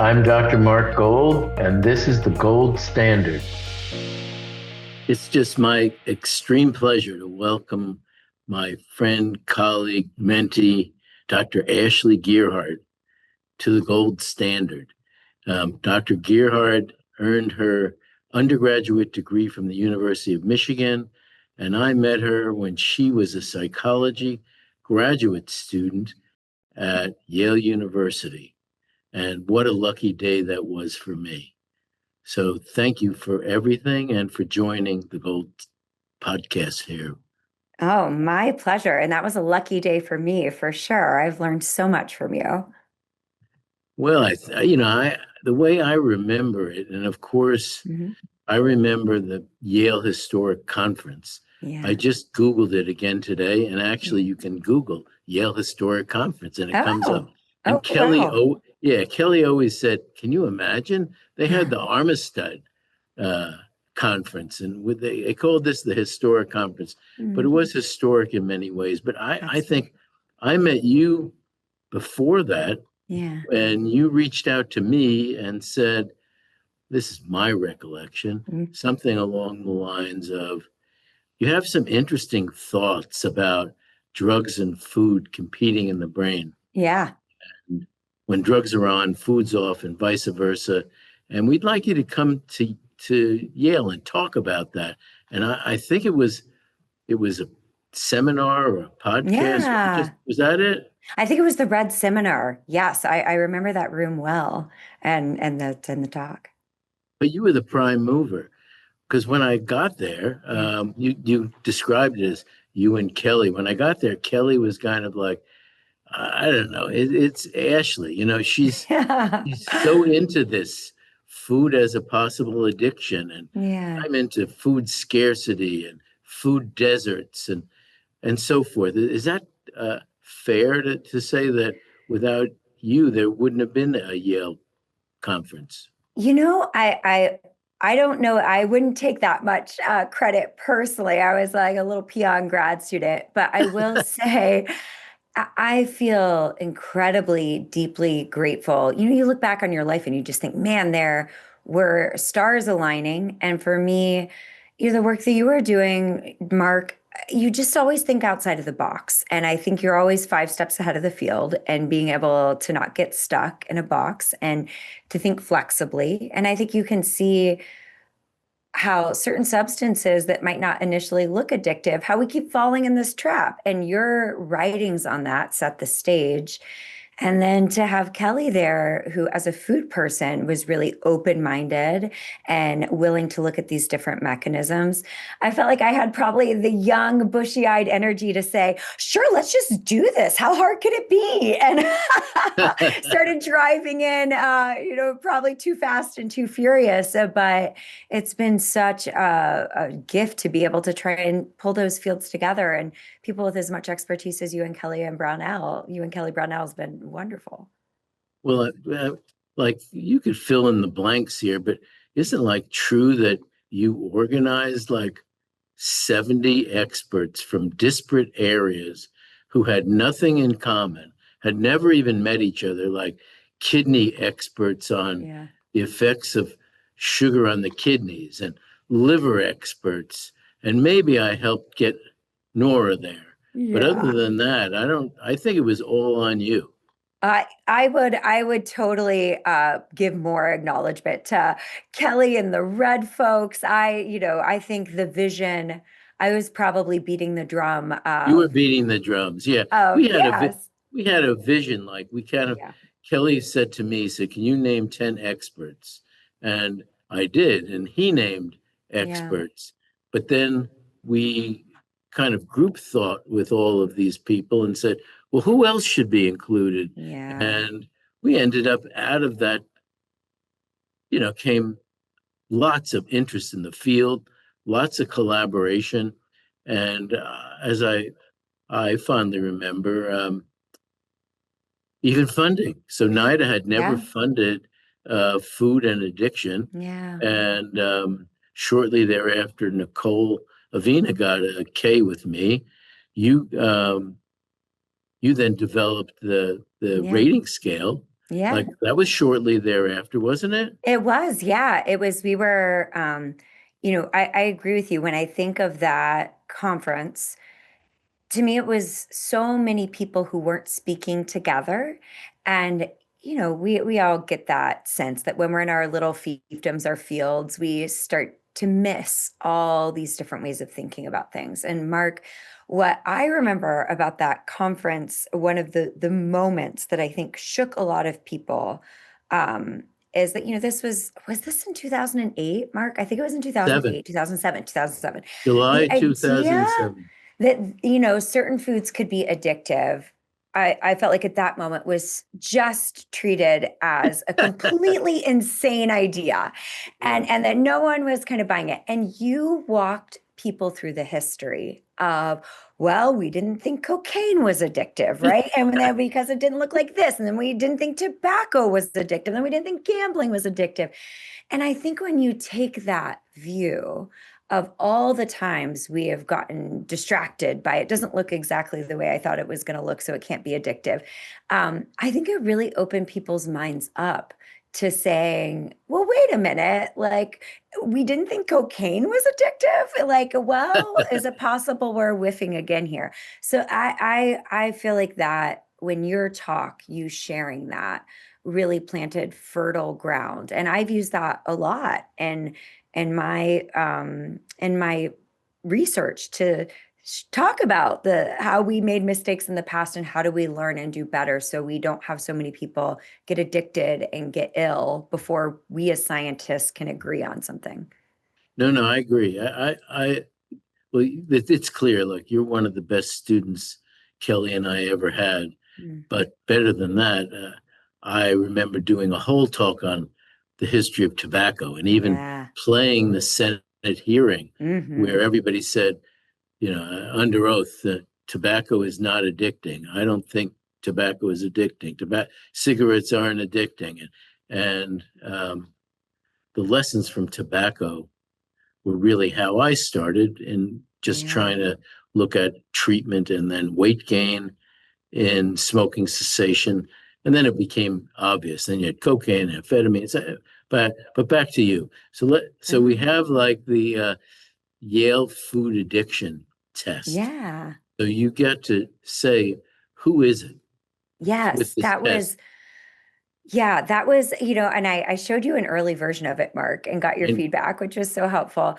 I'm Dr. Mark Gold, and this is the Gold Standard. It's just my extreme pleasure to welcome my friend, colleague, mentee, Dr. Ashley Gearhardt, to the Gold Standard. Dr. Gearhardt earned her undergraduate degree from the University of Michigan, and I met her when she was a psychology graduate student at Yale University. And what a lucky day that was for me. So thank you for everything and for joining the Gold podcast here. Oh, my pleasure. And that was a lucky day for me, for sure. I've learned so much from you. Well, the way I remember it, and of course, I remember the Yale Historic Conference. Yeah. I just Googled it again today, and actually you can Google Yale Historic Conference and it comes up. And wow. Kelly always said, can you imagine? They had the Armistead conference, and they called this the Historic Conference, but it was historic in many ways. But I think I met you before that, and you reached out to me and said, this is my recollection, something along the lines of, you have some interesting thoughts about drugs and food competing in the brain. Yeah. And when drugs are on, food's off, and vice versa. And we'd like you to come to Yale and talk about that. And I think it was a seminar or a podcast. Yeah. Was that it? I think it was the Red Seminar. Yes, I remember that room well, and the talk. But you were the prime mover, because when I got there, you described it as you and Kelly. When I got there, Kelly was kind of like, I don't know, it's Ashley. She's so into this food as a possible addiction, and I'm into food scarcity and food deserts and so forth. Is that fair to say that without you, there wouldn't have been a Yale conference? I don't know. I wouldn't take that much credit personally. I was like a little peon grad student, but I will say I feel incredibly, deeply grateful. You look back on your life and you just think, man, there were stars aligning. And for me, the work that you were doing, Mark, you just always think outside of the box. And I think you're always 5 steps ahead of the field, and being able to not get stuck in a box and to think flexibly. And I think you can see how certain substances that might not initially look addictive, how we keep falling in this trap. And your writings on that set the stage. And then to have Kelly there, who as a food person was really open-minded and willing to look at these different mechanisms, I felt like I had probably the young, bushy-eyed energy to say, sure, let's just do this. How hard could it be? And started driving in, probably too fast and too furious. But it's been such a gift to be able to try and pull those fields together. And people with as much expertise as you and Kelly Brownell has been wonderful. Well, like you could fill in the blanks here, but isn't like true that you organized like 70 experts from disparate areas who had nothing in common, had never even met each other, like kidney experts on the effects of sugar on the kidneys, and liver experts, and maybe I helped get Nora there. But other than that, I think it was all on you. I would totally give more acknowledgement to Kelly and the Red folks. I think the vision, I was probably beating the drum. You were beating the drums. Yeah. We had a vision, like we kind of, Kelly said to me, he said, can you name 10 experts? And I did, and he named experts. But then we kind of group thought with all of these people and said, well, who else should be included? And we ended up out of that, came lots of interest in the field, lots of collaboration. And as I fondly remember, even funding. So NIDA had never funded food and addiction. And shortly thereafter, Nicole Avena got a K with me. You then developed the rating scale, Yeah, Like that was shortly thereafter, wasn't it? it was. Yeah, it was. We were, I agree with you. When I think of that conference, to me, it was so many people who weren't speaking together. And, we all get that sense that when we're in our little fiefdoms, our fields, we start to miss all these different ways of thinking about things. And Mark, what I remember about that conference, one of the moments that I think shook a lot of people, is that, was this in 2008, Mark? I think it was in Seven, 2008, 2007, 2007. The July idea 2007. that certain foods could be addictive, I felt like at that moment was just treated as a completely insane idea, Yeah. and that no one was kind of buying it. And you walked people through the history of, well, we didn't think cocaine was addictive, right? And then because it didn't look like this, and then we didn't think tobacco was addictive, and then we didn't think gambling was addictive. And I think when you take that view of all the times we have gotten distracted by it doesn't look exactly the way I thought it was going to look, so it can't be addictive. I think it really opened people's minds up to saying, well, wait a minute, like we didn't think cocaine was addictive. Like, well, is it possible we're whiffing again here? So I feel like that when you sharing that really planted fertile ground. And I've used that a lot. In my research to talk about the how we made mistakes in the past and how do we learn and do better so we don't have so many people get addicted and get ill before we as scientists can agree on something. No, no, I agree. Well, it's clear. Look, you're one of the best students Kelly and I ever had. Mm. But better than that, I remember doing a whole talk on the history of tobacco and even Yeah. playing the Senate hearing Hmm. where everybody said, under oath, that tobacco is not addicting. I don't think tobacco is addicting. Cigarettes aren't addicting. And the lessons from tobacco were really how I started in just Yeah. trying to look at treatment and then weight gain in smoking cessation. And then it became obvious. Then you had cocaine, amphetamines. But back to you. So we Oh, have like the Yale food addiction test. yeah. So you get to say who is it with Yes, this that test. was. Yeah, that was, and I showed you an early version of it, Mark, and got your And feedback, which was so helpful.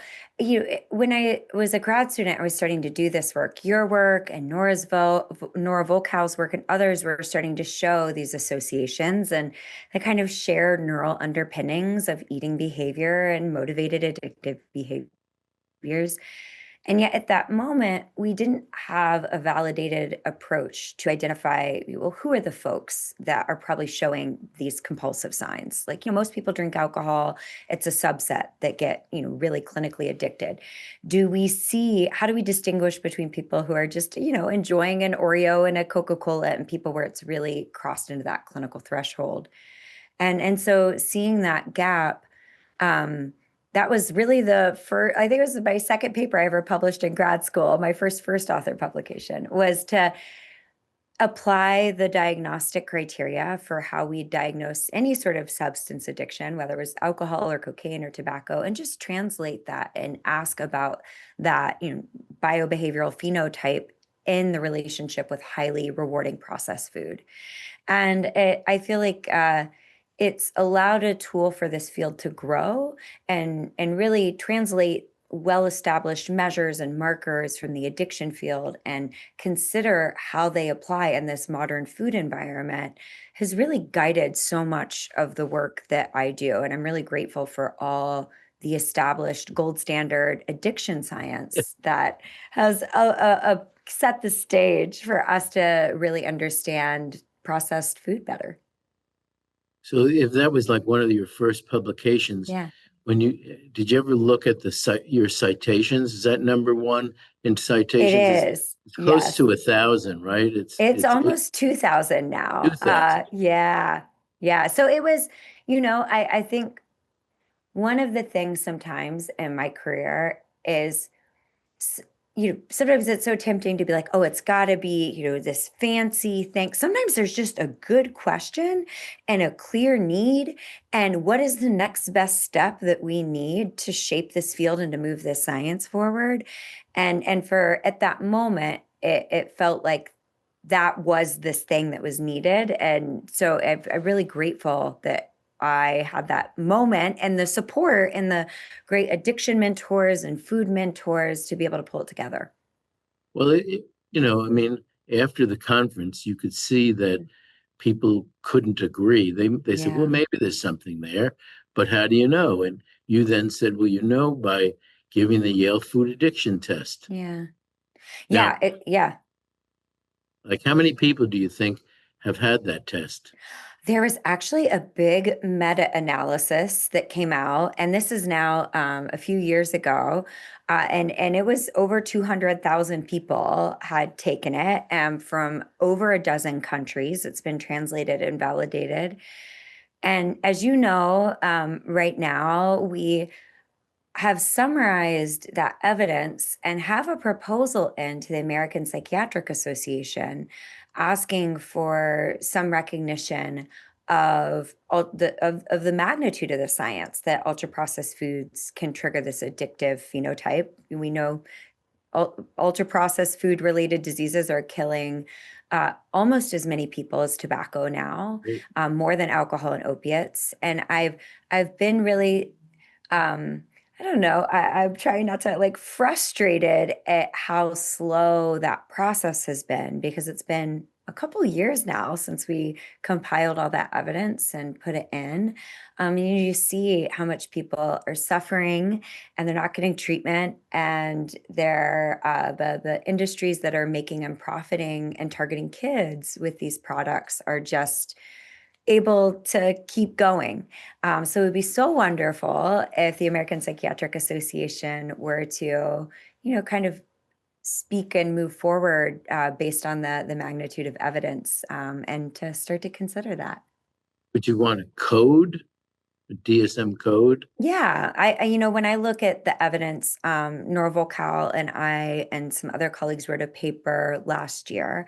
When I was a grad student, I was starting to do this work. Your work and Nora Volkow's work and others were starting to show these associations and the kind of shared neural underpinnings of eating behavior and motivated addictive behaviors. And yet, at that moment, we didn't have a validated approach to identify, well, who are the folks that are probably showing these compulsive signs? Like, most people drink alcohol, it's a subset that get, really clinically addicted. How do we distinguish between people who are just, enjoying an Oreo and a Coca-Cola and people where it's really crossed into that clinical threshold? And so seeing that gap, um, that was really the first, I think it was my second paper I ever published in grad school. My first author publication was to apply the diagnostic criteria for how we diagnose any sort of substance addiction, whether it was alcohol or cocaine or tobacco, and just translate that and ask about that, biobehavioral phenotype in the relationship with highly rewarding processed food. And I feel like it's allowed a tool for this field to grow and really translate well-established measures and markers from the addiction field and consider how they apply in this modern food environment has really guided so much of the work that I do. And I'm really grateful for all the established gold standard addiction science that has set the stage for us to really understand processed food better. so if that was like one of your first publications, Yeah, when you did you ever look at your citations? Is that number one in it citations? is. It's close Yes. to 1,000, right? It's It's almost 2000 now. 2,000. Yeah. Yeah. So it was, I think one of the things sometimes in my career is sometimes it's so tempting to be like, oh, it's got to be, this fancy thing. Sometimes there's just a good question and a clear need. And what is the next best step that we need to shape this field and to move this science forward? And for at that moment, it felt like that was this thing that was needed. And so I'm really grateful that I had that moment and the support and the great addiction mentors and food mentors to be able to pull it together. Well, I mean, after the conference, you could see that people couldn't agree. They said, well, Yeah. maybe there's something there, but how do you know? And you then said, well, by giving the Yale food addiction test. Yeah. Now, Yeah. like, how many people do you think have had that test? There was actually a big meta-analysis that came out, and this is now a few years ago, and it was over 200,000 people had taken it from over a dozen countries. It's been translated and validated. And as you know, right now we have summarized that evidence and have a proposal into the American Psychiatric Association asking for some recognition of the magnitude of the science that ultra processed foods can trigger this addictive phenotype. We know ultra processed food related diseases are killing almost as many people as tobacco now, more than alcohol and opiates. And I've been really I don't know. I'm trying not to like frustrated at how slow that process has been because it's been a couple years now since we compiled all that evidence and put it in. You see how much people are suffering and they're not getting treatment, and they're the industries that are making and profiting and targeting kids with these products are just able to keep going. So it would be so wonderful if the American Psychiatric Association were to, kind of speak and move forward based on the magnitude of evidence, and to start to consider that. Would you want a DSM code? Yeah, when I look at the evidence, Norval Cal and I and some other colleagues wrote a paper last year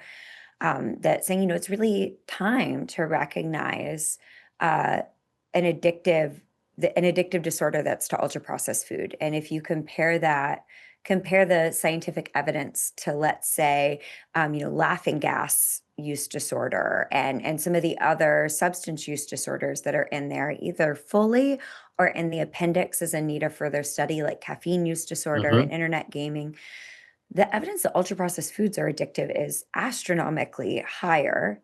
that saying, it's really time to recognize uh, an addictive an addictive disorder that's to ultra processed food. And if you compare the scientific evidence to, let's say, laughing gas use disorder and some of the other substance use disorders that are in there, either fully or in the appendix as a need of further study, like caffeine use disorder Uh-huh. and internet gaming, the evidence that ultra processed foods are addictive is astronomically higher,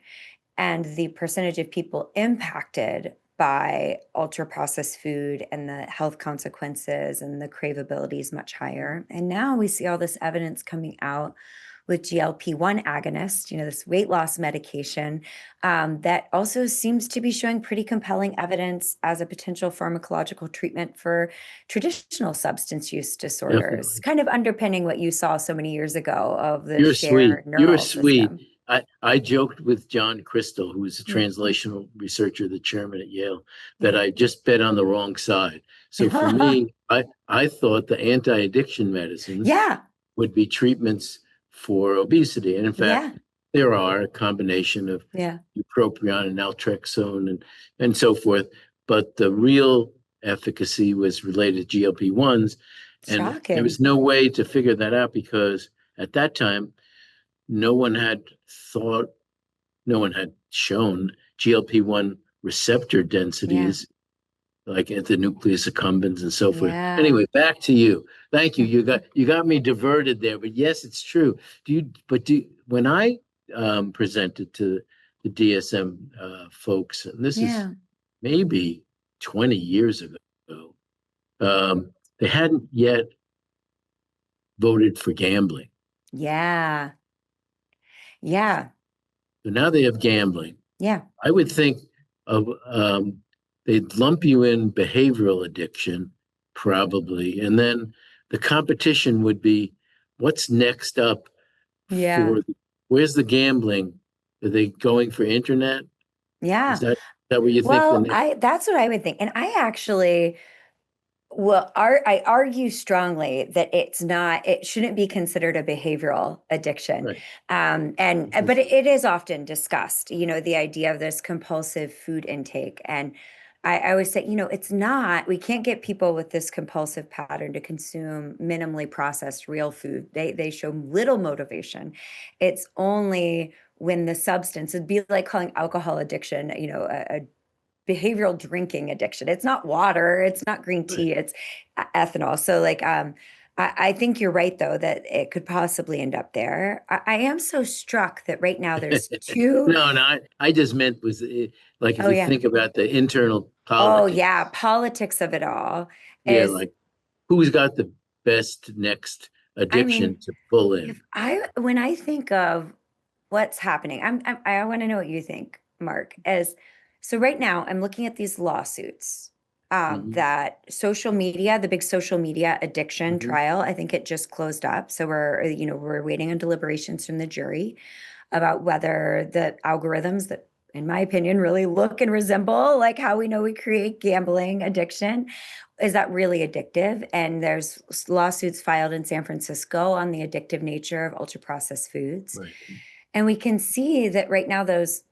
and the percentage of people impacted by ultra processed food and the health consequences and the craveability is much higher. And now we see all this evidence coming out with GLP-1 agonist, this weight loss medication that also seems to be showing pretty compelling evidence as a potential pharmacological treatment for traditional substance use disorders, Definitely. kind of underpinning what you saw so many years ago of the You're sweet. shared You're neural sweet. system. I joked with John Crystal, who is a Mm. translational researcher, the chairman at Yale, that I just bet on the wrong side. So for me, I thought the anti-addiction medicines Yeah, would be treatments for obesity. And in fact, yeah, there are a combination of yeah. bupropion and naltrexone and so forth. But the real efficacy was related to GLP-1s. And there Shocking. was no way to figure that out because at that time, no one had thought, no one had shown GLP-1 receptor Yeah, densities like at the nucleus accumbens and so forth. yeah. Anyway, back to you. Thank you. You got me diverted there, but yes, it's true. When I presented to the DSM folks, and this is Yeah, maybe 20 years ago, they hadn't yet voted for gambling. yeah, yeah, So now they have gambling. yeah, I would think of they'd lump you in behavioral addiction, probably, and then the competition would be what's next up yeah, for where's the gambling? Are they going for internet? Is yeah. that what you think the Well, next? I that's what I would think. And I actually Well, I argue strongly that it shouldn't be considered a behavioral addiction. Right. But it is often discussed, the idea of this compulsive food intake. And I always say, it's not, we can't get people with this compulsive pattern to consume minimally processed real food. They show little motivation. It's only when the substance, it'd be like calling alcohol addiction, a behavioral drinking addiction. It's not water, it's not green Right. tea, it's ethanol. So like I think you're right though that it could possibly end up there. I am so struck that right now there's two. No, I just meant was like if Oh you yeah. think about the internal Oh yeah, politics, politics of it all yeah, is, like who's got the best next I addiction mean, to pull if in? I when I think of what's happening, I want to know what you think, Mark. As so right now, I'm looking at these lawsuits Hmm. that social media, the big social media addiction Hmm. trial, I think it just closed up. So we're waiting on deliberations from the jury about whether the algorithms that, in my opinion, really look and resemble like how we know we create gambling addiction, is that really addictive? And there's lawsuits filed in San Francisco on the addictive nature of ultra processed foods. Right. And we can see that right now those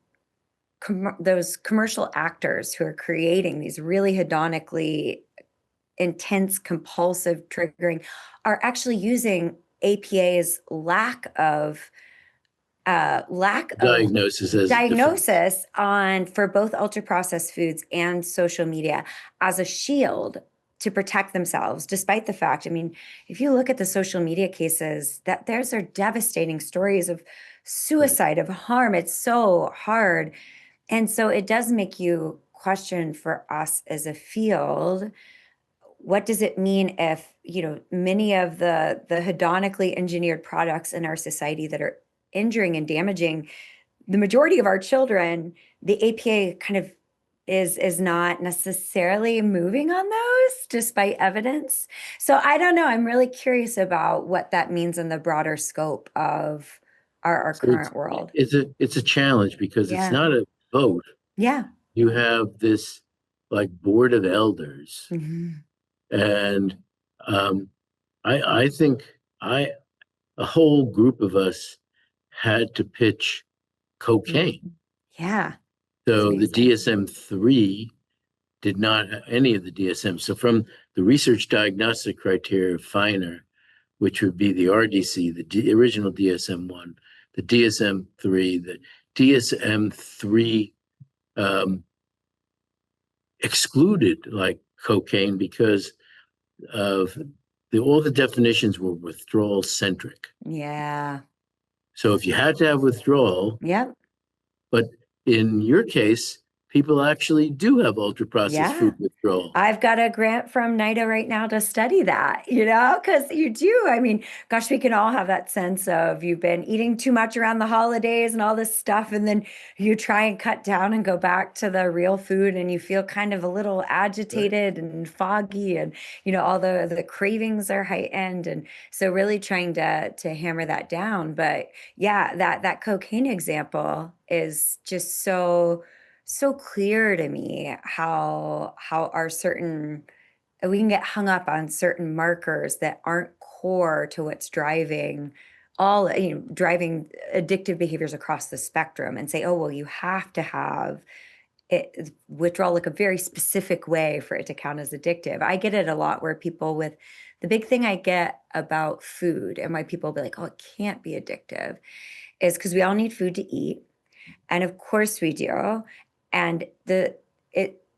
commercial actors who are creating these really hedonically intense, compulsive, triggering are actually using APA's lack of Diagnosis as a defense. diagnosis on for both ultra processed foods and social media as a shield to protect themselves, despite the fact, I mean, if you look at the social media cases, that there's are devastating stories of Right. suicide, of harm. It's so hard. And so it does make you question for us as a field, what does it mean if, many of the hedonically engineered products in our society that are injuring and damaging the majority of our children, the APA kind of is not necessarily moving on those despite evidence. So I don't know. I'm really curious about what that means in the broader scope of our So it's current world. it's a challenge because it's Yeah. not a vote. Yeah. You have this like board of elders, Mhm. and um, I think I a whole group of us had to pitch cocaine. Mhm. Yeah. It's So the amazing. DSM-3 did not have any of the DSM. So from the research diagnostic criteria of Finer, which would be the RDC, original DSM-1, the DSM-3, the DSM-3 um, excluded like cocaine because of all the definitions were withdrawal centric. Yeah. So if you had to have withdrawal, Yep. but in your case, people actually do have ultra processed Yeah. food withdrawal. I've got a grant from NIDA right now to study that, because you do. I mean, gosh, we can all have that sense of you've been eating too much around the holidays and all this stuff. And then you try and cut down and go back to the real food and you feel kind of a little Right. agitated and foggy and, all the cravings are heightened. And so really trying to hammer that down. But yeah, that cocaine example is just so clear to me how our certain we can get hung up on certain markers that aren't core to what's driving addictive behaviors across the spectrum and say, oh well, you have to have it withdrawal like a very specific way for it to count as addictive. I get it a lot where people with the big thing I get about food and why people be like, oh, it can't be addictive is because we all need food to eat, and of course we do. And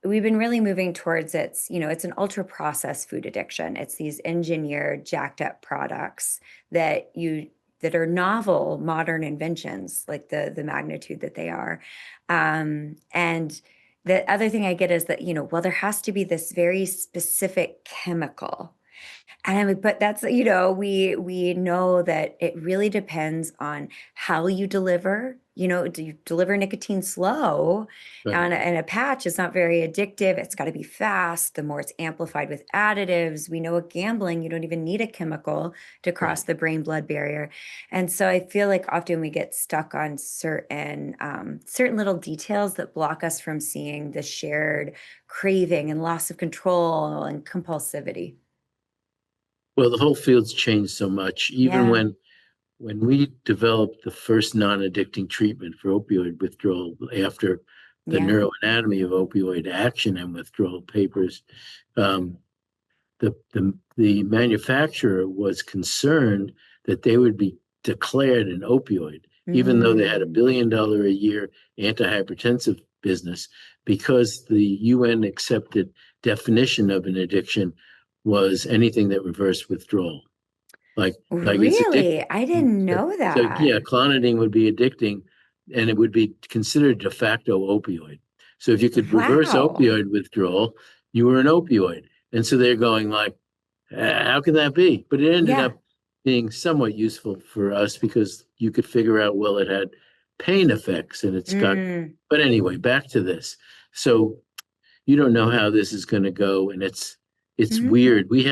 we've been really moving towards it's an ultra processed food addiction. It's these engineered, jacked up products that are novel modern inventions, like the magnitude that they are. And the other thing I get is that, well, there has to be this very specific chemical. And I'm like, but that's, you know, we know that it really depends on how you deliver. You know, do you deliver nicotine slow Right. and a patch is not very addictive. It's got to be fast. The more it's amplified with additives, we know with gambling, you don't even need a chemical to cross Right. the brain-blood barrier. And so I feel like often we get stuck on certain little details that block us from seeing the shared craving and loss of control and compulsivity. Well, the whole field's changed so much. Even Yeah. when we developed the first non-addicting treatment for opioid withdrawal after the Yeah. neuroanatomy of opioid action and withdrawal papers, um, the manufacturer was concerned that they would be declared an opioid, even though they had a Mm. $1 billion a year antihypertensive business, because the UN accepted definition of an addiction was anything that reversed withdrawal. Like it's addictive. Really? I didn't know So that. yeah, clonidine would be addicting, and it would be considered de facto opioid. So if you could reverse Wow. opioid withdrawal, you were an opioid. And so they're going like, how can that be? But it ended Yeah. up being somewhat useful for us because you could figure out, well, it had pain effects and it's got, Mm. but anyway, back to this. So you don't know how this is going to go, and it's Mhm. weird. We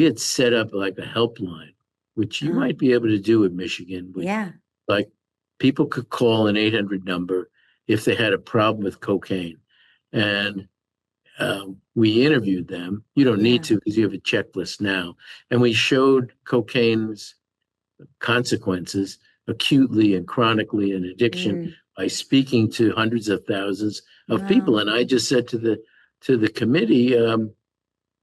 had set up like a helpline, which you Oh, might be able to do in Michigan, which yeah. like people could call an 800 number if they had a problem with cocaine, and we interviewed them. You don't need Yeah. to because you have a checklist now, and we showed cocaine's consequences acutely and chronically in addiction Mm. by speaking to hundreds of thousands of people. Wow. And I just said to the committee,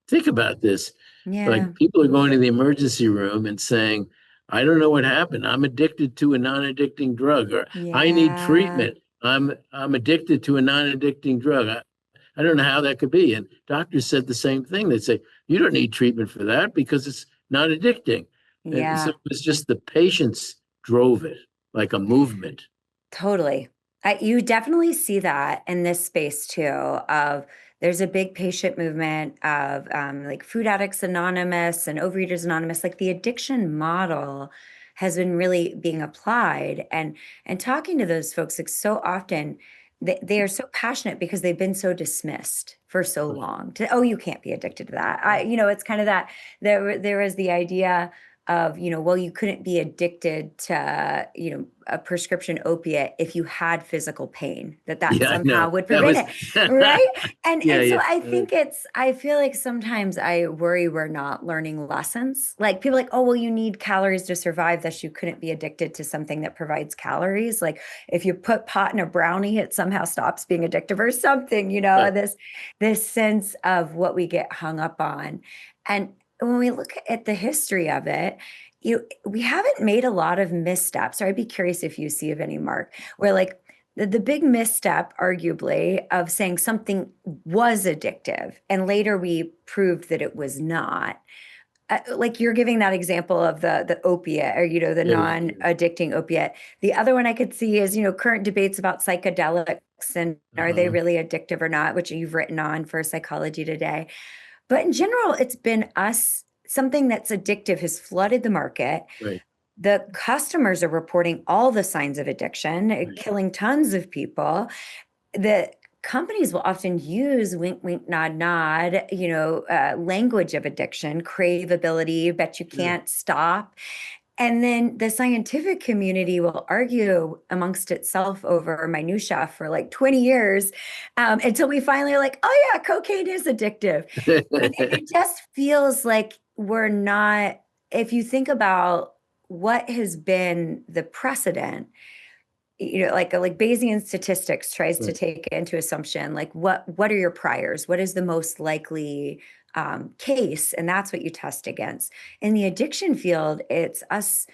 think about this. Yeah. Like people are going to the emergency room and saying, I don't know what happened. I'm addicted to a non-addicting drug, or I need Yeah. treatment. I'm addicted to a non-addicting drug. I don't know how that could be. And doctors said the same thing. They say, you don't need treatment for that because it's not addicting. And so Yeah. it was just the patients drove it like a movement. Totally. You definitely see that in this space too. Of there's a big patient movement of like Food Addicts Anonymous and Overeaters Anonymous. Like the addiction model has been really being applied, and talking to those folks, like so often they are so passionate because they've been so dismissed for so Right. long. To, oh, you can't be addicted to that. You know, it's kind of that there is the idea of, you know, well, you couldn't be addicted to, you know, a prescription opiate if you had physical pain, that Yeah, I somehow know. would That prevent was, it, right? And yeah, and so yeah. I think I feel like sometimes I worry we're not learning lessons. Like people are like, oh, well, you need calories to survive, thus you couldn't be addicted to something that provides calories. Like if you put pot in a brownie, it somehow stops being addictive or something, you know, Right. this sense of what we get hung up on. And when we look at the history of it, we haven't made a lot of missteps. Or I'd be curious if you see of any, Mark, where like the big misstep, arguably, of saying something was addictive, and later we proved that it was not. Like you're giving that example of the opiate, or you know, the Yeah, yeah, yeah. non-addicting opiate. The other one I could see is, you know, current debates about psychedelics and are they Uh-huh. really addictive or not, which you've written on for Psychology Today. But in general, it's been us, something that's addictive has flooded the market. Right, The customers are reporting all the signs of addiction, right. killing tons of people. The companies will often use wink, wink, nod, nod, you know, language of addiction, craveability, bet you Yeah. can't stop. And then the scientific community will argue amongst itself over minutia for like 20 years, until we finally are like, oh yeah, cocaine is addictive. And it just feels like we're not, if you think about what has been the precedent, you know, like Bayesian statistics tries to Right. take into assumption, like what are your priors? What is the most likely case? And that's what you test against. In the addiction field, it's us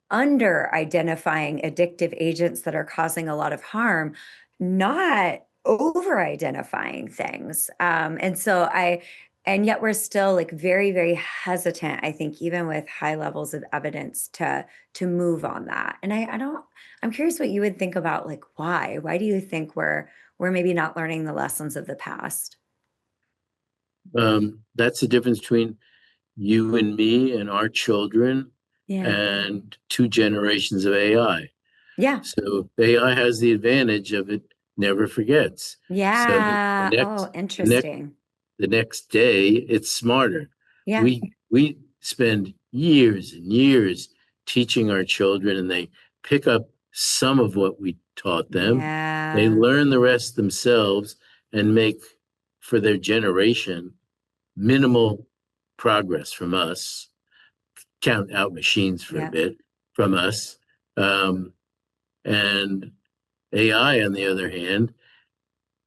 under identifying addictive agents that are causing a lot of harm, not over identifying things. And yet we're still like very, very hesitant, I think, even with high levels of evidence to move on that. And I don't, I'm curious what you would think about like why? Why do you think we're maybe not learning the lessons of the past? That's the difference between you and me and our children Yeah. and two generations of AI. Yeah. So AI has the advantage of it never forgets. So Yeah. Oh, the next interesting. the next day it's smarter. Yeah. We spend years and years teaching our children, and they pick up some of what we taught them. They Yeah. learn the rest themselves and make for their generation minimal progress from us. Count out machines for a Yeah. bit from us. Um, and AI, on the other hand,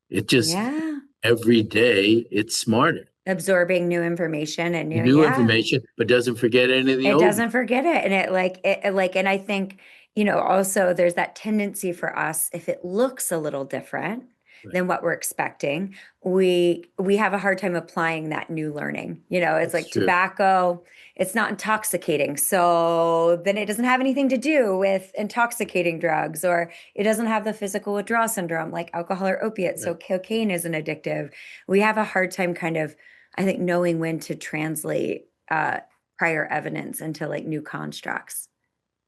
it just Yeah. every day it's smarter. Absorbing new information and New yeah. information, but doesn't forget any of the It old. doesn't forget it. And and I think, also there's that tendency for us, if it looks a little different Right. than what we're expecting, we have a hard time applying that new learning. It's That's like true. tobacco, it's not intoxicating. So then it doesn't have anything to do with intoxicating drugs, or it doesn't have the physical withdrawal syndrome like alcohol or opiates. So Right. cocaine isn't addictive. We have a hard time kind of, I think, knowing when to translate prior evidence into like new constructs.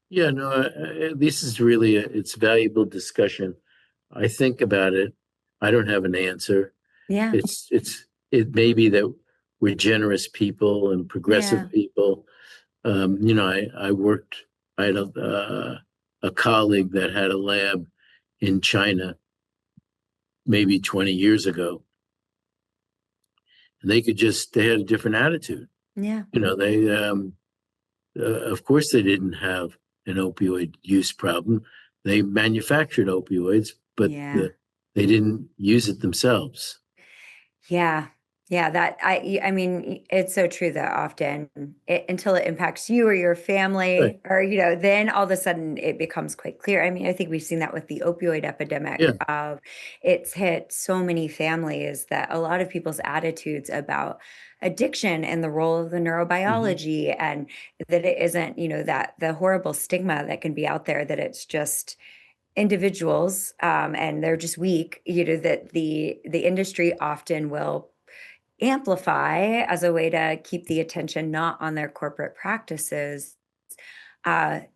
Yeah, no, this is really it's valuable discussion. I think about it. I don't have an answer. Yeah. It may be that we're generous people and Yeah. progressive people. I worked. I had a colleague that had a lab in China maybe 20 years ago, and they had a different attitude. Yeah. They of course they didn't have an opioid use problem. They manufactured opioids, but Yeah. they didn't use it themselves. Yeah. Yeah, I mean, it's so true that often until it impacts you or your Right. family, or, then all of a sudden it becomes quite clear. I mean, I think we've seen that with the opioid epidemic Yeah. of it's hit so many families that a lot of people's attitudes about addiction and the role of the Hmm. neurobiology, and that it isn't, that the horrible stigma that can be out there, that it's just individuals, and they're just weak, that the industry often will amplify as a way to keep the attention not on their corporate practices. I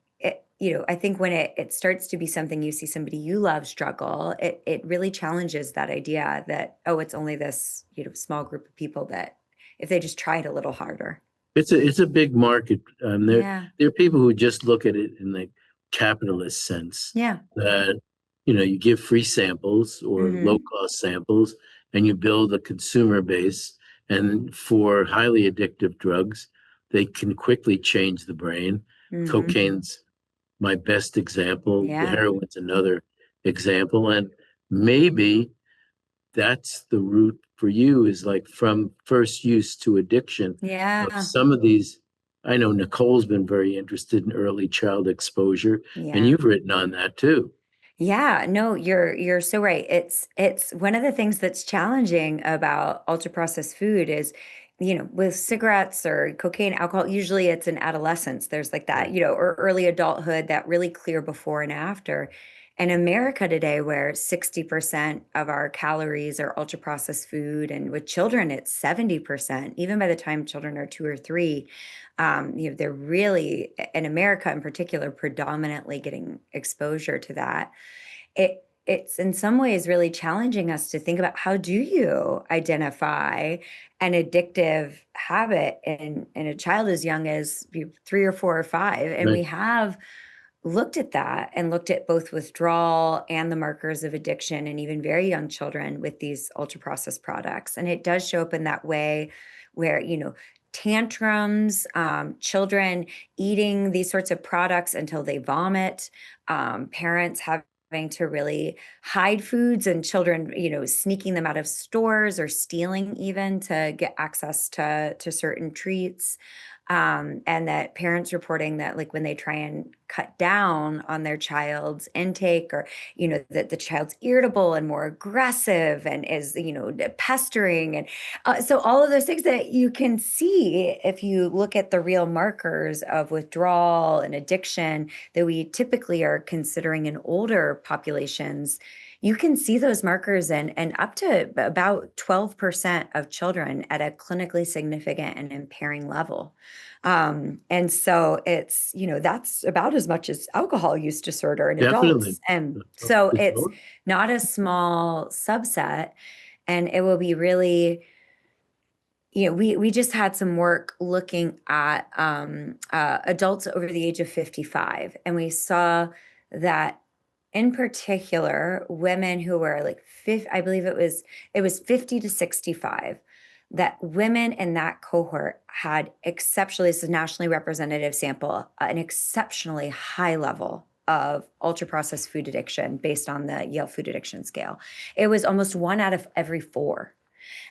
think when it starts to be something you see somebody you love struggle, it really challenges that idea that, oh, it's only this, small group of people that if they just tried a little harder. It's a big market. Yeah. There are people who just look at it in the capitalist sense Yeah. that you give free samples or low Hmm. cost samples, and you build a consumer base. And for highly addictive drugs, they can quickly change the brain. Hmm. Cocaine's my best example. The Yeah. heroin's another example, and maybe that's the route for you, is like from first use to addiction of Yeah. some of these. I know Nicole's been very interested in early child exposure, and Yeah. you've written on that too. Yeah, no, you're so right. It's one of the things that's challenging about ultra processed food is, with cigarettes or cocaine, alcohol, usually it's in adolescence. There's like that, Right. or early adulthood, that really clear before and after. In America today, where 60% of our calories are ultra processed food, and with children, it's 70%, even by the time children are 2 or 3, they're really, in America in particular, predominantly getting exposure to that. It's in some ways really challenging us to think about, how do you identify an addictive habit in a child as young as 3 or 4 or 5. And Right. we have looked at that and looked at both withdrawal and the markers of addiction in even very young children with these ultra processed products. And it does show up in that way where, tantrums, children eating these sorts of products until they vomit, parents having to really hide foods, and children, sneaking them out of stores or stealing even to get access to certain treats. And that parents reporting that, like, when they try and cut down on their child's intake, or, that the child's irritable and more aggressive and is, pestering. And so all of those things that you can see if you look at the real markers of withdrawal and addiction that we typically are considering in older populations, you can see those markers and up to about 12% of children at a clinically significant and impairing level. And so it's, that's about as much as alcohol use disorder in Definitely. adults. And so it's not a small subset. And it will be really, we just had some work looking at adults over the age of 55, and we saw that in particular, women who were like I believe it was 50 to 65, that women in that cohort had exceptionally, this is a nationally representative sample, an exceptionally high level of ultra processed food addiction based on the Yale Food Addiction Scale. It was almost 1 out of every 4.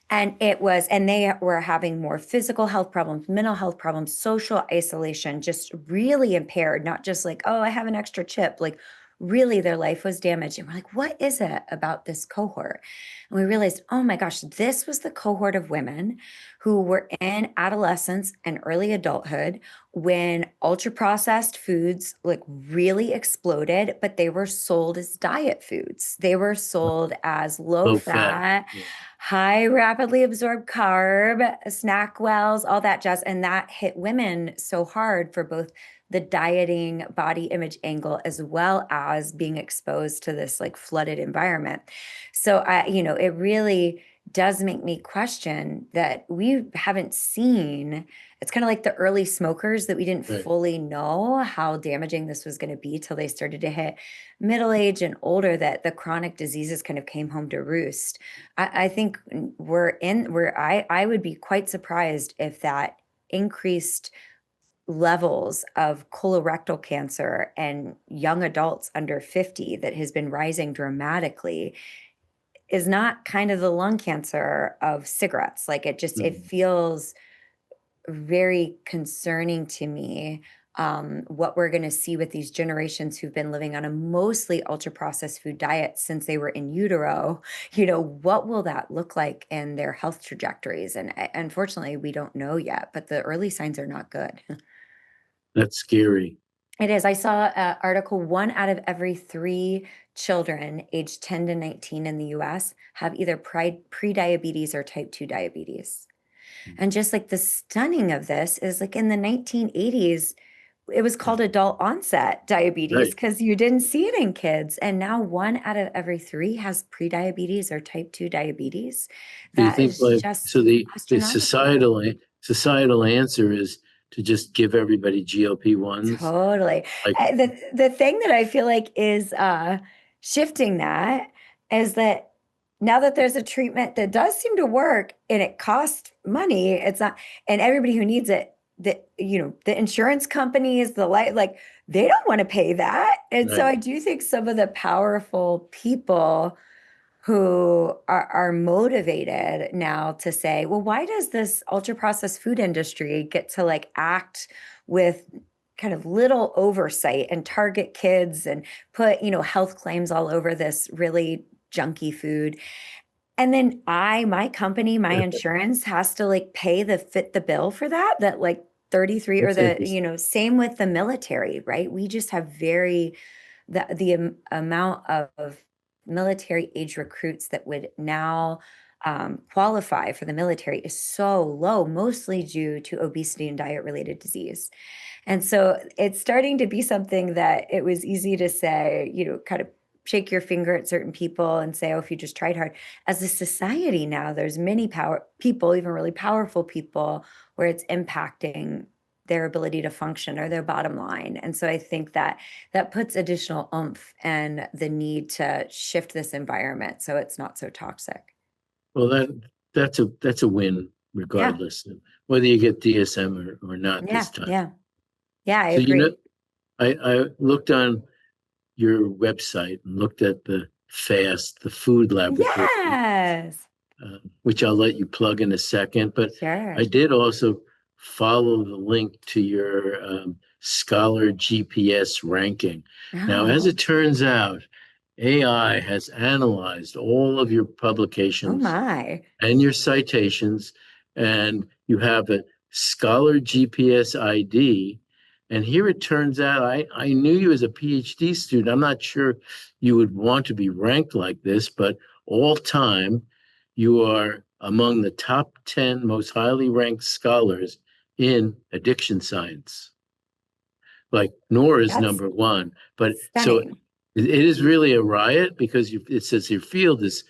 And they were having more physical health problems, mental health problems, social isolation, just really impaired, not just like, oh, I have an extra chip, like really their life was damaged. And we're like, what is it about this cohort? And we realized, oh my gosh, this was the cohort of women who were in adolescence and early adulthood when ultra processed foods like really exploded, but they were sold as diet foods. They were sold as low fat, Yeah. high rapidly absorbed carb, snack wells, all that jazz. And that hit women so hard for both the dieting body image angle as well as being exposed to this like flooded environment. So it really does make me question that we haven't seen. It's kind of like the early smokers that we didn't Right. fully know how damaging this was going to be till they started to hit middle age and older, that the chronic diseases kind of came home to roost. I think I would be quite surprised if that increased levels of colorectal cancer and young adults under 50 that has been rising dramatically is not kind of the lung cancer of cigarettes. Like it feels very concerning to me, what we're going to see with these generations who've been living on a mostly ultra processed food diet since they were in utero. What will that look like in their health trajectories? And unfortunately, we don't know yet, but the early signs are not good. That's scary. It is. I saw an article, 1 out of every 3 children aged 10 to 19 in the US have either pre-diabetes or type 2 diabetes. And just like the stunning of this is like in the 1980s, it was called adult onset diabetes Right. because you didn't see it in kids. And now 1 out of every 3 has pre-diabetes or type 2 diabetes. Do you That think is like so just the astronomical. societal answer is to just give everybody GLP-1s? Totally. Like, The thing that I feel like is shifting that is that now that there's a treatment that does seem to work and it costs money, it's not, and everybody who needs it, the insurance companies, like they don't want to pay that. And so right. I do think some of the powerful people who are motivated now to say, well, why does this ultra processed food industry get to like act with kind of little oversight and target kids and put, health claims all over this really junky food? And then my company, my insurance has to like pay fit the bill for that like 33, or That's the, interesting. same with the military, right? We just have the amount of military age recruits that would now qualify for the military is so low, mostly due to obesity and diet related disease. And so it's starting to be something that it was easy to say, kind of shake your finger at certain people and say, oh, if you just tried hard. As a society now, there's many people, even really powerful people, where it's impacting their ability to function or their bottom line. And so I think that puts additional oomph and the need to shift this environment so it's not so toxic. Well, that's a win Yeah, regardless of whether you get DSM or not yeah, this time. yeah, yeah, I So agree. I looked on your website and looked at the FAST, the food laboratory, Yes, which I'll let you plug in a second. But I sure. did also follow the link to your Scholar GPS ranking. Now, as Oh, it turns out, AI has analyzed all of your oh publications my. and your citations, and you have a Scholar GPS ID And here it turns out I knew you as a PhD student. I'm not sure you would want to be ranked like this, but all time, you are among the top 10 most highly ranked scholars in addiction science. Like Nora is That's number one, but so stunning. it is really a riot because it says your field is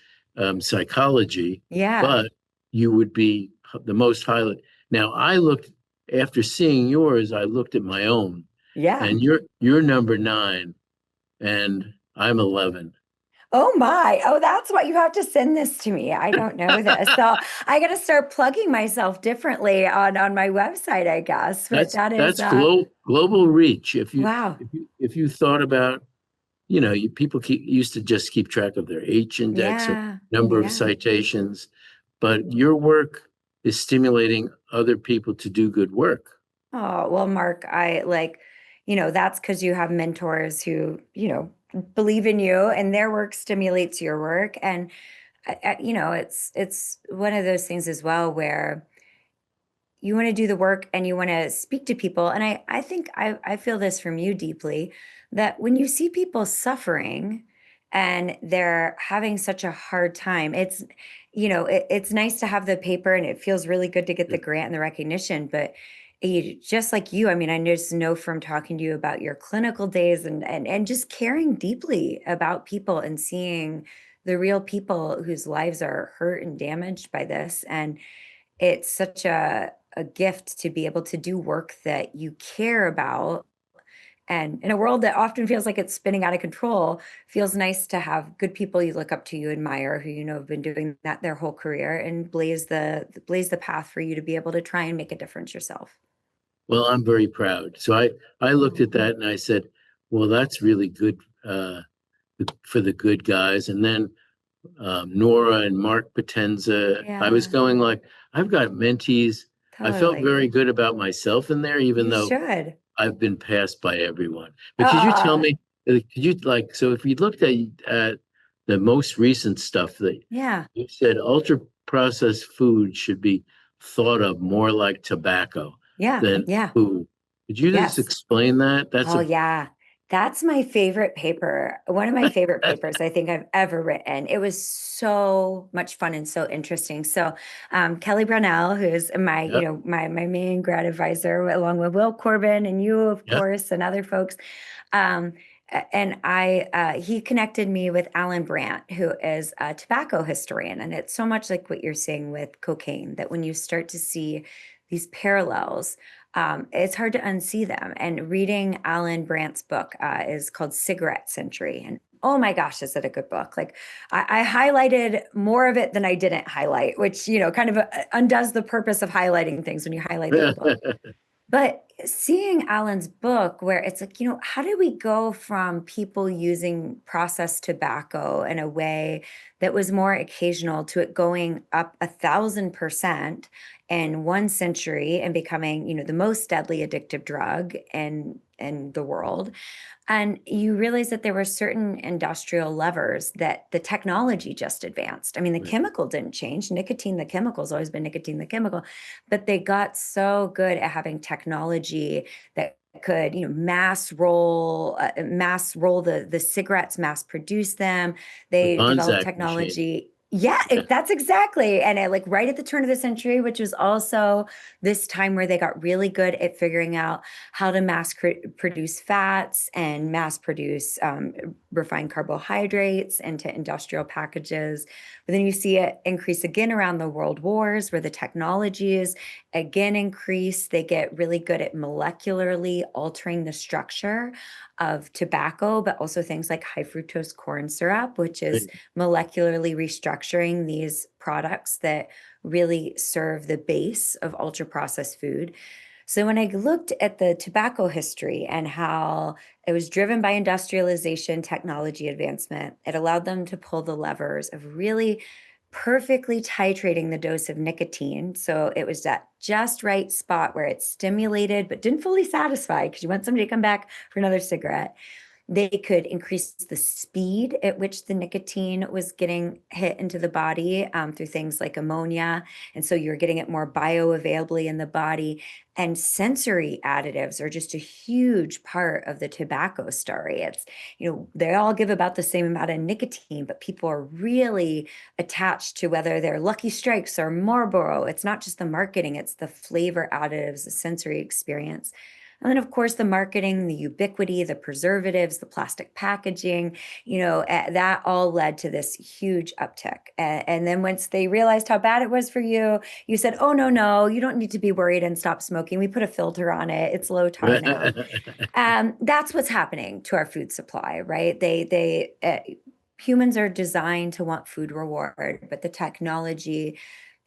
psychology, Yeah. but you would be the most highly. Now I looked after seeing yours, I looked at my own, Yeah. and you're number nine, and I'm 11. Oh my. Oh, that's why you have to send this to me. I don't know this. So I got to start plugging myself differently on my website, I guess. But that is That's global reach. wow. If you thought about, people used to just keep track of their H index or Yeah. number of Yeah. citations, but your work is stimulating other people to do good work. Oh, well, Mark, I like, that's because you have mentors who, believe in you and their work stimulates your work. And it's one of those things as well where you want to do the work and you want to speak to people. And I think I feel this from you deeply that when you see people suffering and they're having such a hard time, it's nice to have the paper and it feels really good to get the grant and the recognition. But just like you, I mean, I just know from talking to you about your clinical days and just caring deeply about people and seeing the real people whose lives are hurt and damaged by this. And it's such a gift to be able to do work that you care about. And in a world that often feels like it's spinning out of control, feels nice to have good people you look up to, you admire, who have been doing that their whole career and blaze the path for you to be able to try and make a difference yourself. Well, I'm very proud. So I looked at that and I said, well, that's really good for the good guys. And then Nora and Mark Potenza, I was Yeah, going like, I've got mentees. I felt totally. very good about myself in there, even You though should. I've been passed by everyone. But could you tell Ah, me, could you like, so if we looked at the most recent stuff that yeah, you said ultra processed food should be thought of more like tobacco yeah, than yeah. food. Could you just Yes. explain that? That's Oh, a yeah. That's my favorite paper. One of my favorite papers I think I've ever written. It was so much fun and so interesting. So, Kelly Brownell, who's my, yep, my main grad advisor, along with Will Corbin and you, of yep. course, and other folks. And he connected me with Alan Brandt, who is a tobacco historian. And it's so much like what you're saying with cocaine, that when you start to see these parallels, it's hard to unsee them. And reading Alan Brandt's book is called Cigarette Century. And oh my gosh, is it a good book? Like I highlighted more of it than I didn't highlight, which, kind of undoes the purpose of highlighting things when you highlight the whole book. But seeing Alan's book, where it's like, how do we go from people using processed tobacco in a way that was more occasional to it going up 1,000% in 1 century and becoming, the most deadly addictive drug in the world? And you realize that there were certain industrial levers that the technology just advanced. I mean, the Right. chemical didn't change. Nicotine, the chemical's always been nicotine, the chemical, but they got so good at having technology that could, mass roll the cigarettes, mass produce them. The They developed Bonzac machine. technology. Yeah, Yeah. that's exactly. And like right at the turn of the century, which was also this time where they got really good at figuring out how to produce fats and mass produce refined carbohydrates into industrial packages. But then you see it increase again around the world wars, where the technologies again increase. They get really good at molecularly altering the structure of tobacco, but also things like high fructose corn syrup, which is Right. molecularly restructuring these products that really serve the base of ultra processed food. So when I looked at the tobacco history and how it was driven by industrialization, technology advancement, it allowed them to pull the levers of really perfectly titrating the dose of nicotine. So it was that just right spot where it stimulated but didn't fully satisfy, because you want somebody to come back for another cigarette. They could increase the speed at which the nicotine was getting hit into the body through things like ammonia. And so you're getting it more bioavailably in the body. And sensory additives are just a huge part of the tobacco story. It's, they all give about the same amount of nicotine, but people are really attached to whether they're Lucky Strikes or Marlboro. It's not just the marketing, it's the flavor additives, the sensory experience. And then, of course, the marketing, the ubiquity, the preservatives, the plastic packaging, that all led to this huge uptick. And then once they realized how bad it was for you, you said, oh, no, no, you don't need to be worried and stop smoking. We put a filter on it. It's low tar now. That's what's happening to our food supply, right? Humans are designed to want food reward, but the technology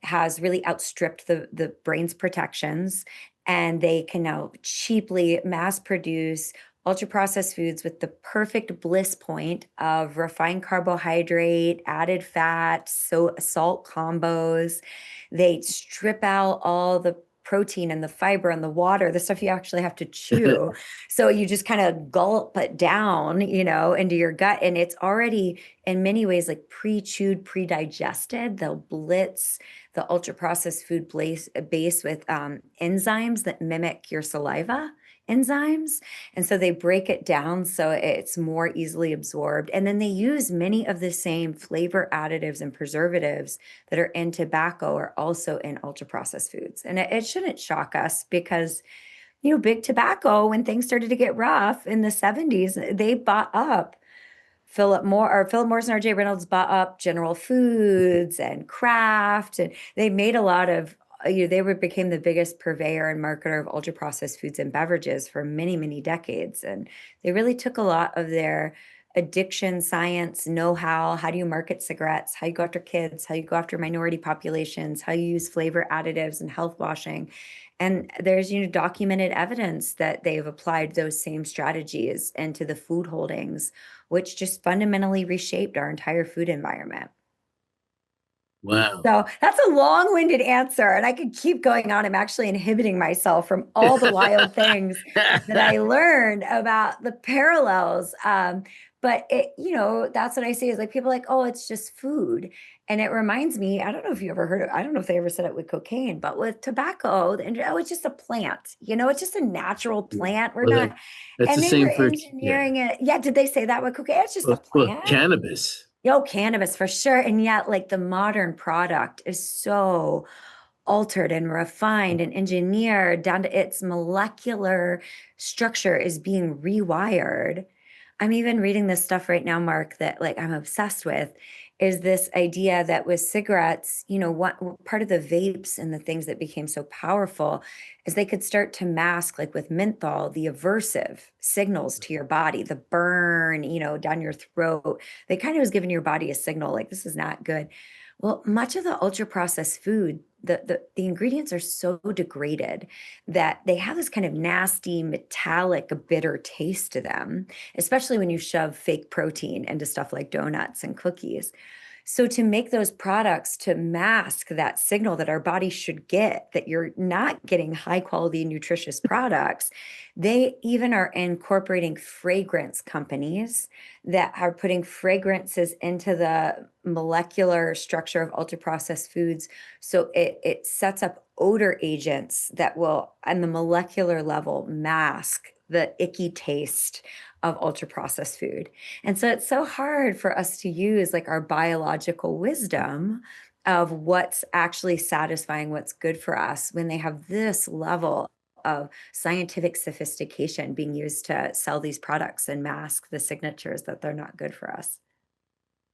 has really outstripped the brain's protections, and they can now cheaply mass produce ultra processed foods with the perfect bliss point of refined carbohydrate, added fat, so salt combos. They strip out all the protein and the fiber and the water, the stuff you actually have to chew. So you just kind of gulp it down, into your gut. And it's already in many ways like pre-chewed, pre-digested. They'll blitz the ultra processed food base with enzymes that mimic your saliva enzymes. And so they break it down so it's more easily absorbed. And then they use many of the same flavor additives and preservatives that are in tobacco are also in ultra processed foods. And it shouldn't shock us because, big tobacco, when things started to get rough in the 70s, they bought up Philip Morris and R.J. Reynolds bought up General Foods and Kraft, and they made a lot of, became the biggest purveyor and marketer of ultra processed foods and beverages for many, many decades. And they really took a lot of their addiction science know-how. How do you market cigarettes? How you go after kids? How you go after minority populations? How you use flavor additives and health washing? And there's, documented evidence that they've applied those same strategies into the food holdings, which just fundamentally reshaped our entire food environment. Wow. So that's a long-winded answer, and I could keep going on. I'm actually inhibiting myself from all the wild things that I learned about the parallels. But that's what I say is like people are like, oh, it's just food. And it reminds me, I don't know if you ever heard of, I don't know if they ever said it with cocaine, but with tobacco, and it's just a plant, it's just a natural plant. That's And the they same were for engineering it. Yeah, did they say that with cocaine? It's just a well, plant. cannabis. Cannabis for sure. And yet, like the modern product is so altered and refined and engineered down to its molecular structure is being rewired. I'm even reading this stuff right now, Mark, that like I'm obsessed with is this idea that with cigarettes, what part of the vapes and the things that became so powerful is they could start to mask, like with menthol, the aversive signals to your body, the burn, down your throat. They kind of was giving your body a signal like this is not good. Well, much of the ultra processed food, the ingredients are so degraded that they have this kind of nasty, metallic, bitter taste to them, especially when you shove fake protein into stuff like donuts and cookies. So to make those products to mask that signal that our body should get that you're not getting high quality nutritious products, they even are incorporating fragrance companies that are putting fragrances into the molecular structure of ultra processed foods. So it sets up odor agents that will, on the molecular level, mask the icky taste of ultra processed food. And so it's so hard for us to use like our biological wisdom of what's actually satisfying, what's good for us when they have this level of scientific sophistication being used to sell these products and mask the signatures that they're not good for us.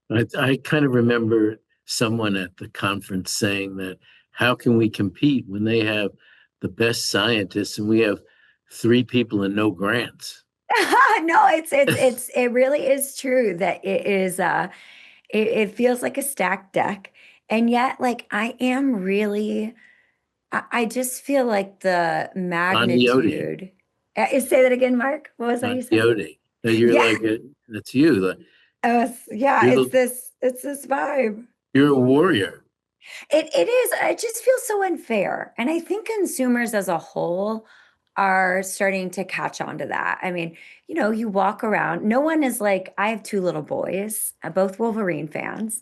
I kind of remember someone at the conference saying that how can we compete when they have the best scientists and we have 3 people and no grants? No, it really is true that it is it feels like a stacked deck. And yet, like I just feel like the Don Quixote. magnitude. Say that again, Mark. What was that Don you said? Quixote. Now you're Yeah. like that's you. Yeah, You're it's this vibe. you're a warrior. It is. It just feels so unfair. And I think consumers as a whole are starting to catch on to that. I mean, you walk around, no one is like, I have two little boys, both Wolverine fans.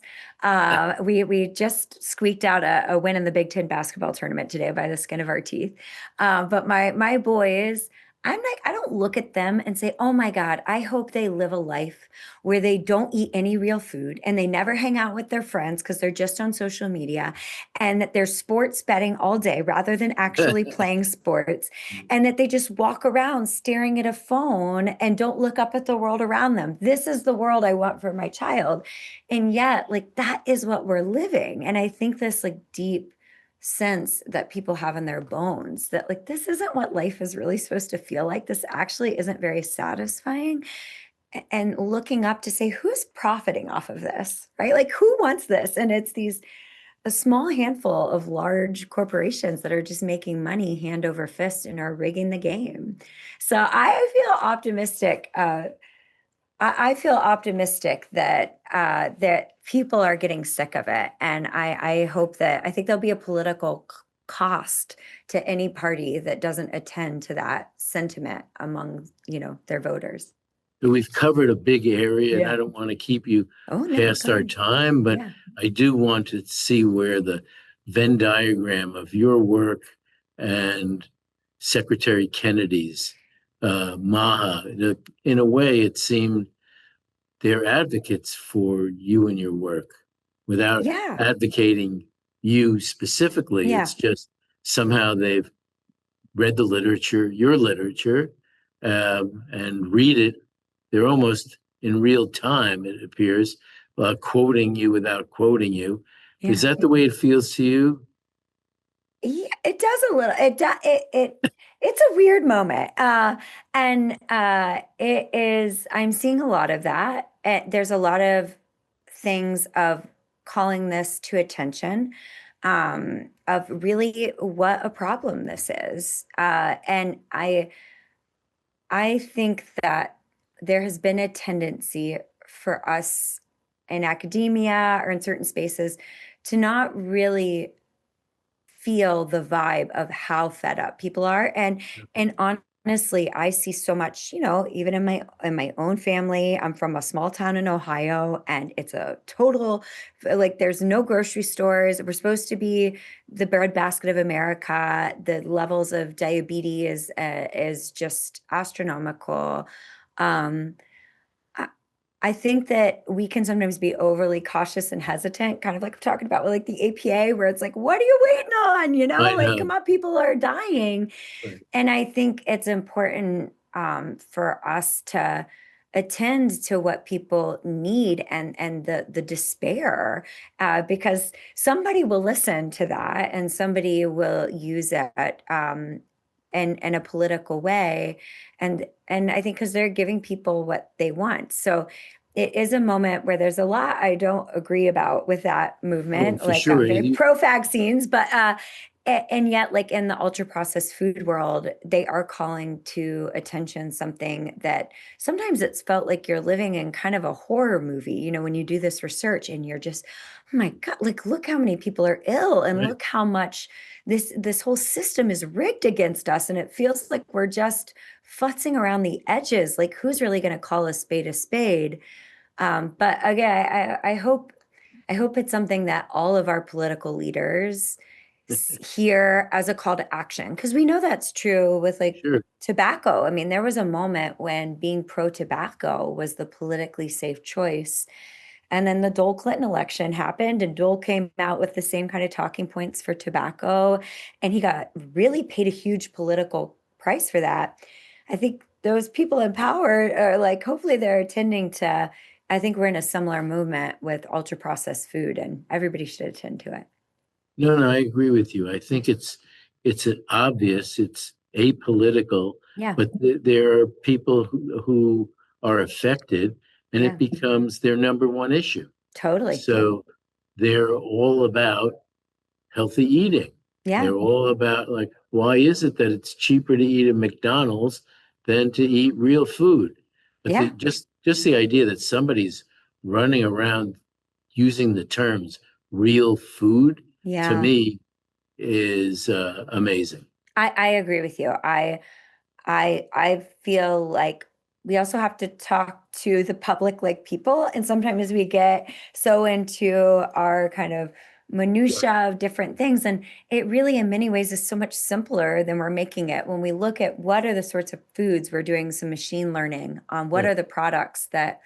We just squeaked out a win in the Big Ten basketball tournament today by the skin of our teeth. But my boys, I'm like, I don't look at them and say, oh my God, I hope they live a life where they don't eat any real food and they never hang out with their friends because they're just on social media, and that they're sports betting all day rather than actually playing sports, and that they just walk around staring at a phone and don't look up at the world around them. This is the world I want for my child. And yet, like, that is what we're living. And I think this like deep sense that people have in their bones that like this isn't what life is really supposed to feel like. This actually isn't very satisfying. And looking up to say, who's profiting off of this, right? Like, who wants this? And it's a small handful of large corporations that are just making money hand over fist and are rigging the game. So I feel optimistic. I feel optimistic that that people are getting sick of it, and I hope that I think there'll be a political cost to any party that doesn't attend to that sentiment among their voters. So we've covered a big area, and Yeah. I don't want to keep you Oh no, past go our ahead. time, but Yeah. I do want to see where the Venn diagram of your work and Secretary Kennedy's, Maha, in a way, it seemed they're advocates for you and your work without Yeah. advocating you specifically. Yeah. It's just somehow they've read the literature, your literature, and read it. They're almost in real time, it appears, quoting you without quoting you. Is Yeah. that the way it feels to you? Yeah, it does a little. It does. It's a weird moment, and it is. I'm seeing a lot of that. There's a lot of things of calling this to attention, of really what a problem this is, and I think that there has been a tendency for us in academia or in certain spaces to not really feel the vibe of how fed up people are. And honestly, I see so much, even in my own family. I'm from a small town in Ohio, and it's a total, like, there's no grocery stores. We're supposed to be the breadbasket of America. The levels of diabetes is just astronomical. um I I think that we can sometimes be overly cautious and hesitant, kind of like we're talking about with like the APA, where it's like, what are you waiting on? I Like, come know. on, people are dying. Right. And I think it's important, for us to attend to what people need, and the despair, because somebody will listen to that and somebody will use it, in a political way, and I think because they're giving people what they want. So it is a moment where there's a lot I don't agree about with that Oh, movement. for Like, I'm sure. very pro vaccines, but and yet, like, in the ultra processed food world, they are calling to attention something that sometimes it's felt like you're living in kind of a horror movie, when you do this research and you're just, oh my God, like, look how many people are ill, and Right. look how much this whole system is rigged against us. And it feels like we're just futzing around the edges. Like, who's really going to call a spade a spade? But again, I hope it's something that all of our political leaders hear as a call to action, because we know that's true with like Sure. tobacco. I mean, there was a moment when being pro tobacco was the politically safe choice. And then the Dole Clinton election happened, and Dole came out with the same kind of talking points for tobacco. And he got really paid a huge political price for that. I think those people in power are like, hopefully they're attending to, I think we're in a similar movement with ultra processed food, and everybody should attend to it. No, no, I agree with you. I think it's an obvious, it's apolitical, Yeah, but there are people who are affected, and it yeah, becomes their number one issue. totally. So they're all about healthy eating. Yeah, They're all about, like, why is it that it's cheaper to eat at McDonald's than to eat real food? But yeah, just the idea that somebody's running around using the terms real food, to yeah. me, is amazing. I agree with you. I feel like we also have to talk to the public like people, and sometimes we get so into our kind of Sure. minutia of different things, and it really in many ways is so much simpler than we're making it when we look at what are the sorts of foods we're doing some machine learning on, what Yeah. are the products that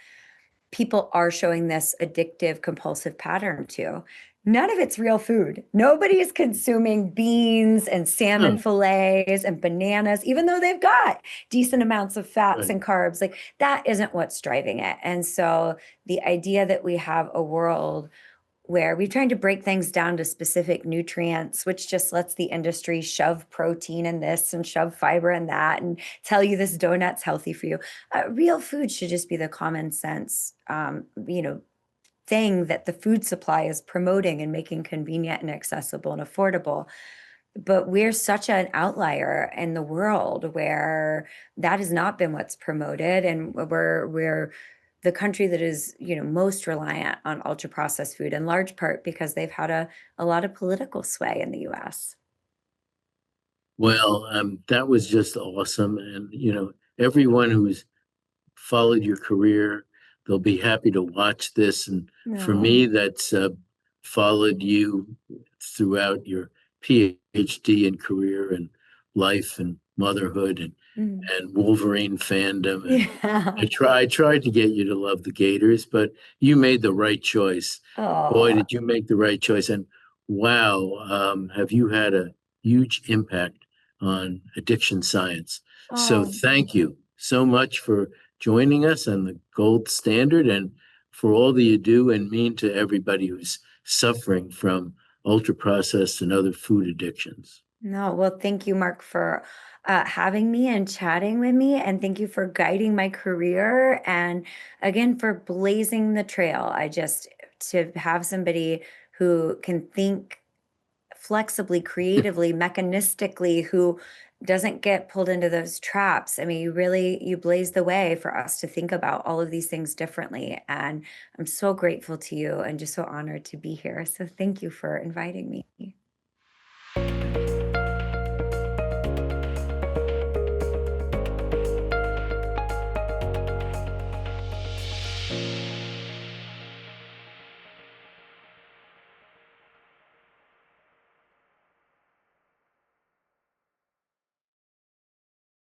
people are showing this addictive compulsive pattern to. None of it's real food. Nobody's consuming beans and salmon No, fillets and bananas, even though they've got decent amounts of fats right. and carbs. Like that isn't what's driving it. And so the idea that we have a world where we're trying to break things down to specific nutrients, which just lets the industry shove protein in this and shove fiber in that and tell you this donut's healthy for you. Real food should just be the common sense, thing that the food supply is promoting and making convenient and accessible and affordable. But we're such an outlier in the world where that has not been what's promoted, and we're the country that is, most reliant on ultra processed food in large part because they've had a lot of political sway in the US. Well, that was just awesome. And, everyone who's followed your career, they'll be happy to watch this. And for No. me, that's followed you throughout your PhD and career and life and motherhood Mm. and Wolverine fandom. And I Yeah. try I tried to get you to love the Gators, but you made the right choice. Boy, Oh. did you make the right choice. And wow, have you had a huge impact on addiction science. So Oh. thank you so much for joining us on the gold standard and for all that you do and mean to everybody who's suffering from ultra processed and other food addictions. No, well, thank you, Mark, for having me and chatting with me. And thank you for guiding my career. And again, for blazing the trail. To have somebody who can think flexibly, creatively, mechanistically, who doesn't get pulled into those traps. I mean, you blaze the way for us to think about all of these things differently. And I'm so grateful to you and just so honored to be here. So thank you for inviting me.